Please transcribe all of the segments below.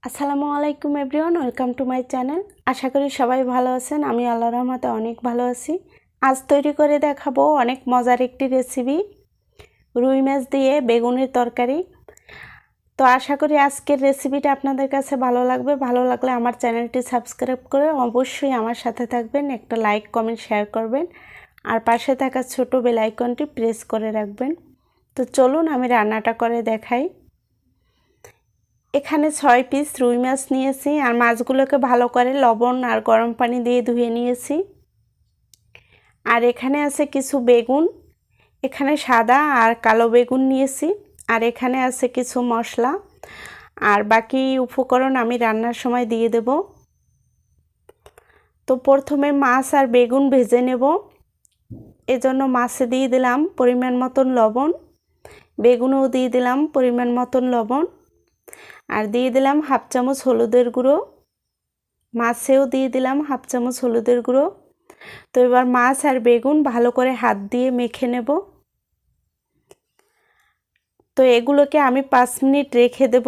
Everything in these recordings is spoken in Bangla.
আসসালামু আলাইকুম everyone, welcome to my channel. আশা করি সবাই ভালো আছেন। আমি আল্লাহর রহমতে অনেক ভালো আছি। আজ তৈরি করে দেখাবো অনেক মজার একটি রেসিপি, রুই মাছ দিয়ে বেগুনের তরকারি। তো আশা করি আজকের রেসিপিটা আপনাদের কাছে ভালো লাগবে। ভালো লাগলে আমার চ্যানেলটি সাবস্ক্রাইব করে অবশ্যই আমার সাথে থাকবেন, একটা লাইক কমেন্ট শেয়ার করবেন, আর পাশে থাকা ছোট বেল আইকনটি প্রেস করে রাখবেন। তো চলুন আমি রান্নাটা করে দেখাই। এখানে 6 পিস রুই মাছ নিয়েছি, আর মাছগুলোকে ভালো করে লবণ আর গরম পানি দিয়ে ধুয়ে নিয়েছি। আর এখানে আছে কিছু বেগুন, এখানে সাদা আর কালো বেগুন নিয়েছি। আর এখানে আছে কিছু মশলা, আর বাকি উপকরণ আমি রান্নার সময় দিয়ে দেব। তো প্রথমে মাছ আর বেগুন ভেজে নেব। এজন্য মাছে দিয়ে দিলাম পরিমাণ মতন লবণ, বেগুনেও দিয়ে দিলাম পরিমাণ মতন লবণ, আর দিয়ে দিলাম হাফ চামচ হলুদের গুঁড়ো, মাছেও দিয়ে দিলাম হাফ চামচ হলুদের গুঁড়ো। তো এবার মাছ আর বেগুন ভালো করে হাত দিয়ে মেখে নেব। তো এগুলোকে আমি 5 মিনিট রেখে দেব।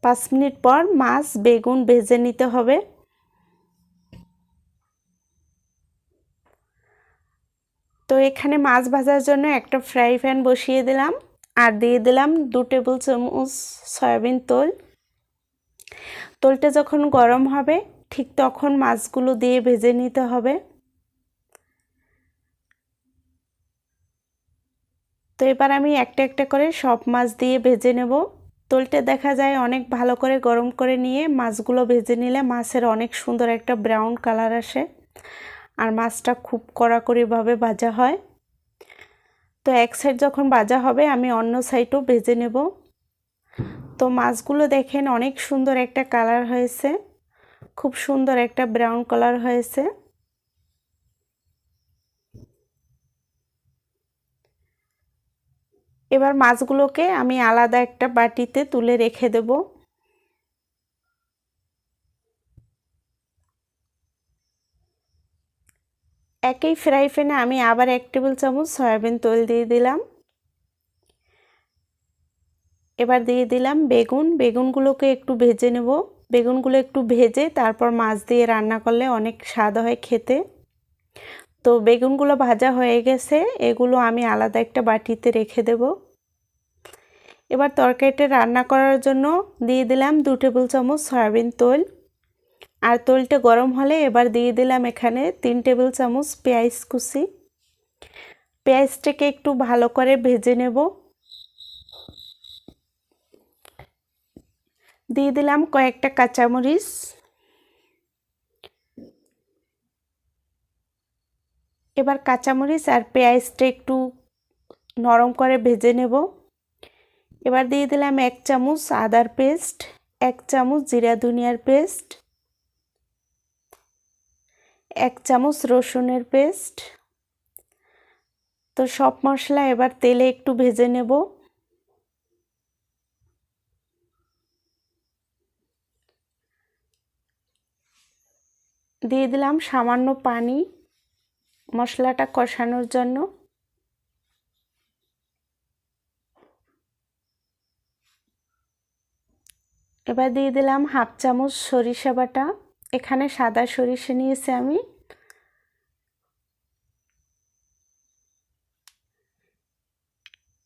5 মিনিট পর মাছ বেগুন ভেজে নিতে হবে। তো এখানে মাছ ভাজার জন্য একটা ফ্রাই প্যান বসিয়ে দিলাম, আর দিয়ে দিলাম 2 টেবিল চামচ সয়াবিন তেল। তেলটা যখন গরম হবে ঠিক তখন মাছগুলো দিয়ে ভেজে নিতে হবে। তো এবার আমি একটা একটা করে সব মাছ দিয়ে ভেজে নেব। তেলটা দেখা যায় অনেক ভালো করে গরম করে নিয়ে মাছগুলো ভেজে নিলে মাছের অনেক সুন্দর একটা ব্রাউন কালার আসে, আর মাছটা খুব কড়াকড়িভাবে ভাজা হয়। তো এক সাইড যখন ভাজা হবে আমি অন্য সাইডও ভেজে নেব। তো মাছগুলো দেখেন অনেক সুন্দর একটা কালার হয়েছে, খুব সুন্দর একটা ব্রাউন কালার হয়েছে। এবার মাছগুলোকে আমি আলাদা একটা বাটিতে তুলে রেখে দেব। একই ফ্রাই প্যানে আমি আবার 1 টেবিল চামচ সয়াবিন তেল দিয়ে দিলাম। এবার দিয়ে দিলাম বেগুন, বেগুনগুলোকে একটু ভেজে নেব। বেগুনগুলো একটু ভেজে তারপর মাছ দিয়ে রান্না করলে অনেক স্বাদ হয় খেতে। তো বেগুনগুলো ভাজা হয়ে গেছে, এগুলো আমি আলাদা একটা বাটিতে রেখে দেব। এবার তরকারিটা রান্না করার জন্য দিয়ে দিলাম 2 টেবিল চামচ সয়াবিন তেল, আর তেলটা গরম হলে এবার দিয়ে দিলাম এখানে 3 টেবিল চামচ পেঁয়াজ কুচি। পেঁয়াজটাকে একটু ভালো করে ভেজে নেব। দিয়ে দিলাম কয়েকটা কাঁচামরিচ। এবার কাঁচামরিচ আর পেঁয়াজটা একটু নরম করে ভেজে নেব। এবার দিয়ে দিলাম 1 চামচ আদার পেস্ট, 1 চামচ জিরা ধনিয়ার পেস্ট, 1 চামচ রসুনের পেস্ট। তো সব মশলা এবার তেলে একটু ভেজে নেব। দিয়ে দিলাম সামান্য পানি মশলাটা কষানোর জন্য। এবার দিয়ে দিলাম হাফ চামচ সরিষা বাটা, এখানে সাদা সরিষা নিয়েছি আমি।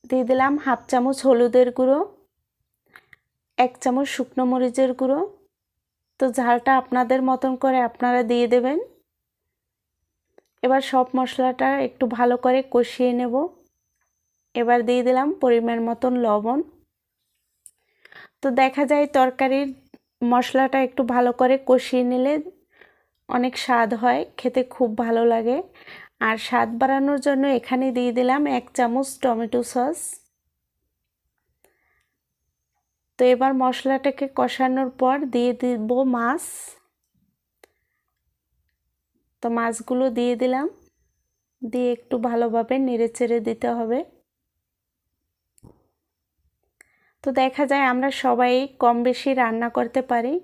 দিয়ে দিলাম হাফ চামচ হলুদের গুঁড়ো, 1 চামচ শুকনো মরিচের গুঁড়ো। তো ঝালটা আপনাদের মতন করে আপনারা দিয়ে দেবেন। এবার সব মশলাটা একটু ভালো করে কষিয়ে নেব। এবার দিয়ে দিলাম পরিমাণ মতন লবণ। তো দেখা যায় তরকারির মশলাটা একটু ভালো করে কষিয়ে নিলে অনেক স্বাদ হয়, খেতে খুব ভালো লাগে। আর স্বাদ বাড়ানোর জন্য এখানে দিয়ে দিলাম 1 চামচ টমেটো সস। তো এবার মশলাটাকে কষানোর পর দিয়ে দিব মাছ। তো মাছগুলো দিয়ে দিলাম, দিয়ে একটু ভালোভাবে নেড়েচেড়ে দিতে হবে। তো দেখা যায় আমরা সবাই কম বেশি রান্না করতে পারি,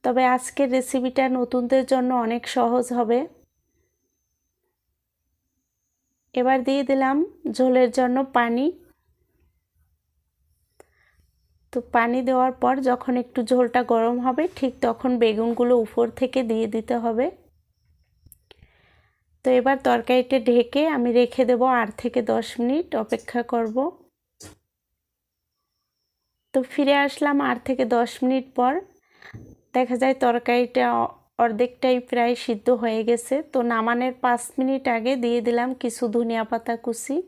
তবে আজকের রেসিপিটা নতুনদের জন্য অনেক সহজ হবে। এবার দিয়ে দিলাম ঝোলের জন্য পানি। তো তো পানি দেওয়ার পর যখন একটু ঝোলটা গরম হবে ঠিক তখন বেগুনগুলো উপর থেকে দিয়ে দিতে হবে। তো এবার তরকারিটা ঢেকে আমি রেখে দেব 8 থেকে 10 মিনিট অপেক্ষা করব। তো ফিরে আসলাম 8 থেকে 10 মিনিট পর। দেখা যায় তরকারিটা অর্ধেকটাই প্রায় সিদ্ধ হয়ে গেছে। তো নামানোর 5 মিনিট আগে দিয়ে দিলাম কিছু ধনিয়া পাতা কুচি।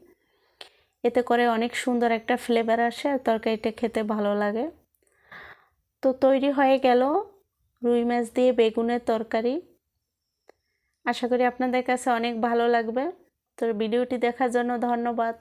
এতে করে অনেক সুন্দর একটা ফ্লেভার আসে আর তরকারিটা খেতে ভালো লাগে। তো তৈরি হয়ে গেল রুই মাছ দিয়ে বেগুনের তরকারি। আশা করি আপনাদের কাছে অনেক ভালো লাগবে। তো ভিডিওটি দেখার জন্য ধন্যবাদ।